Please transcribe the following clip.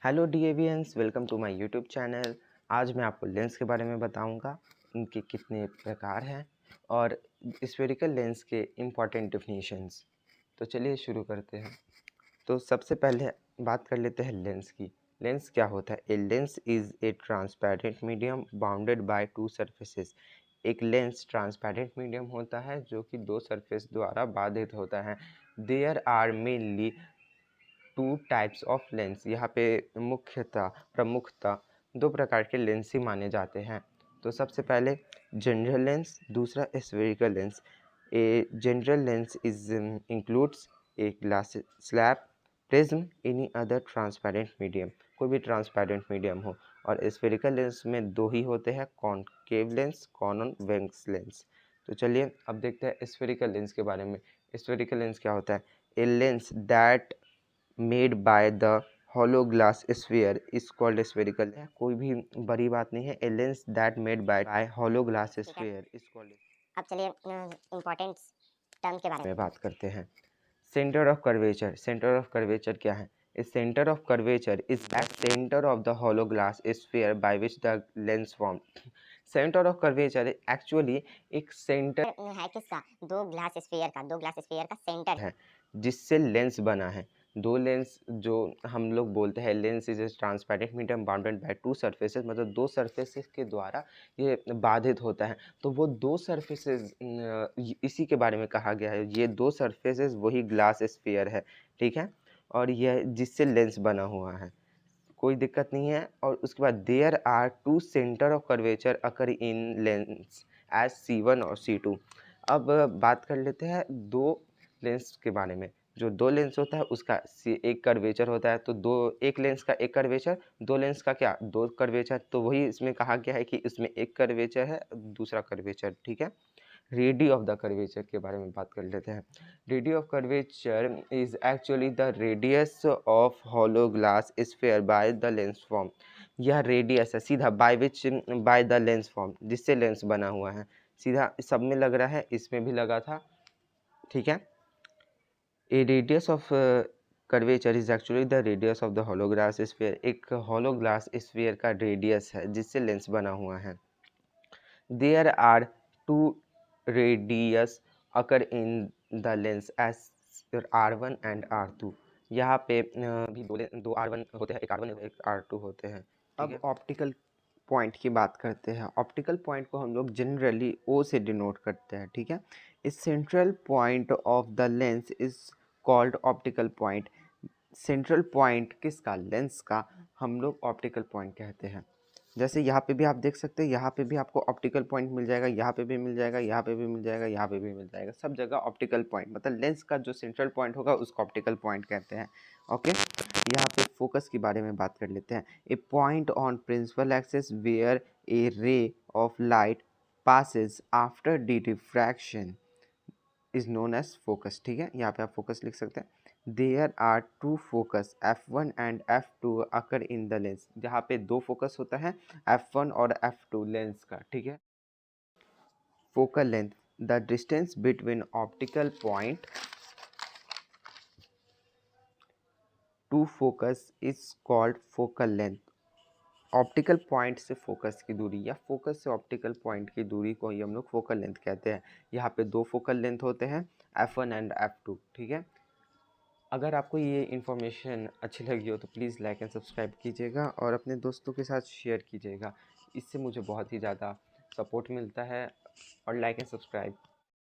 Hello डीएवियंस, welcome to my YouTube channel. आज मैं आपको लेंस के बारे में बताऊंगा, उनके कितने प्रकार हैं और स्फेरिकल लेंस के इम्पॉर्टेंट डेफिनेशंस। तो चलिए शुरू करते हैं। तो सबसे पहले बात कर लेते हैं लेंस की। लेंस क्या होता है? A lens is a transparent medium bounded by two surfaces. एक लेंस ट्रांसपेरेंट मीडियम होता है जो कि दो सरफेस द्वारा बाधित होता है। There are mainly two types of lens. यहाँ पे प्रमुखता दो प्रकार के लेंस ही माने जाते हैं। तो सबसे पहले जनरल लेंस, दूसरा spherical lens. A general lens is includes a glass slab, prism, any other transparent medium, कोई भी ट्रांसपेरेंट मीडियम हो। और स्फेरिकल लेंस में दो ही होते हैं, कॉनकेव लेंस, कॉन्वेक्स लेंस। तो चलिए अब देखते हैं स्फेरिकल लेंस के बारे में। स्फेरिकल लेंस क्या होता है? A lens that made by the hollow glass sphere is called spherical। कोई भी बड़ी बात नहीं है। A lens that made by hollow glass sphere is called। अब चलिए इम्पोर्टेंट टर्म के बारे में। बात करते हैं centre of curvature. Centre of curvature क्या है? A center of curvature is that center of the hollow glass sphere by which the lens formed। Centre of curvature actually एक सेंटर है किसका? दो ग्लास स्फीयर का सेंटर है जिससे lens बना है। दो लेंस जो हम लोग बोलते हैं, lens is a transparent medium bounded by two surfaces, मतलब दो सरफेसेस के द्वारा ये बाधित होता है। तो वो दो सरफेसेस इसी के बारे में कहा गया है। ये दो सरफेसेस वही ग्लास स्फीयर है, ठीक है, और यह जिससे लेंस बना हुआ है, कोई दिक्कत नहीं है। और उसके बाद there are two centre of curvature occur in lens as C1 और C2। अब बात कर लेते हैं दो लेंस के बारे में। जो दो लेंस होता है उसका एक कर्वेचर होता है। तो दो, एक लेंस का एक कर्वेचर, दो लेंस का क्या, दो कर्वेचर। तो वही इसमें कहा गया है कि इसमें एक कर्वेचर है, दूसरा कर्वेचर, ठीक है। रेडियस ऑफ द कर्वेचर के बारे में बात कर लेते हैं। Radius of curvature is actually the radius of hollow glass sphere by the lens form. यह रेडियस है सीधा बाय द लेंस फॉर्म, जिससे लेंस बना हुआ है। सीधा सब में लग रहा है, इसमें भी लगा था, ठीक है। A radius of curvature is actually the radius of the hollow glass sphere. एक हॉलो ग्लास स्फीयर का रेडियस है जिससे लेंस बना हुआ है। There are two radius occur in the lens as R1 and R2। यहाँ पे भी दो R1 होते हैं, एक R1 एक R2 होते हैं। अब ऑप्टिकल पॉइंट की बात करते हैं। ऑप्टिकल पॉइंट को हम लोग जनरली O से डिनोट करते हैं, ठीक है। इस central point of the lens is called optical point. Central point किसका? लेंस का हम लोग ऑप्टिकल पॉइंट कहते हैं। जैसे यहाँ पे भी आप देख सकते हैं, यहाँ पे भी आपको ऑप्टिकल पॉइंट मिल जाएगा, यहाँ पे भी मिल जाएगा, यहाँ पे भी मिल जाएगा, यहाँ पे भी मिल जाएगा, सब जगह ऑप्टिकल पॉइंट, मतलब लेंस का जो सेंट्रल पॉइंट होगा उसको ऑप्टिकल पॉइंट कहते हैं। ओके, यहाँ पे फोकस के बारे में बात कर लेते हैं। A point on principal axis where a ray of light passes after diffraction is known as focus, ठीक है। यहाँ पे आप फोकस लिख सकते हैं। There are two focus F1 and F2 occur in the lens. जहाँ पे दो फोकस होता है, F1 और F2 लेंस का, ठीक है। Focal length, the distance between optical point two focus is called focal length. Optical point से फोकस की दूरी या फोकस से ऑप्टिकल पॉइंट की दूरी को ही हम लोग फोकल लेंथ कहते हैं। यहाँ पे दो फोकल लेंथ होते हैं, F1 एंड F2, ठीक है। अगर आपको ये इन्फॉर्मेशन अच्छी लगी हो तो प्लीज़ लाइक एंड सब्सक्राइब कीजिएगा और अपने दोस्तों के साथ शेयर कीजिएगा। इससे मुझे बहुत ही ज़्यादा सपोर्ट मिलता है। और लाइक एंड सब्सक्राइब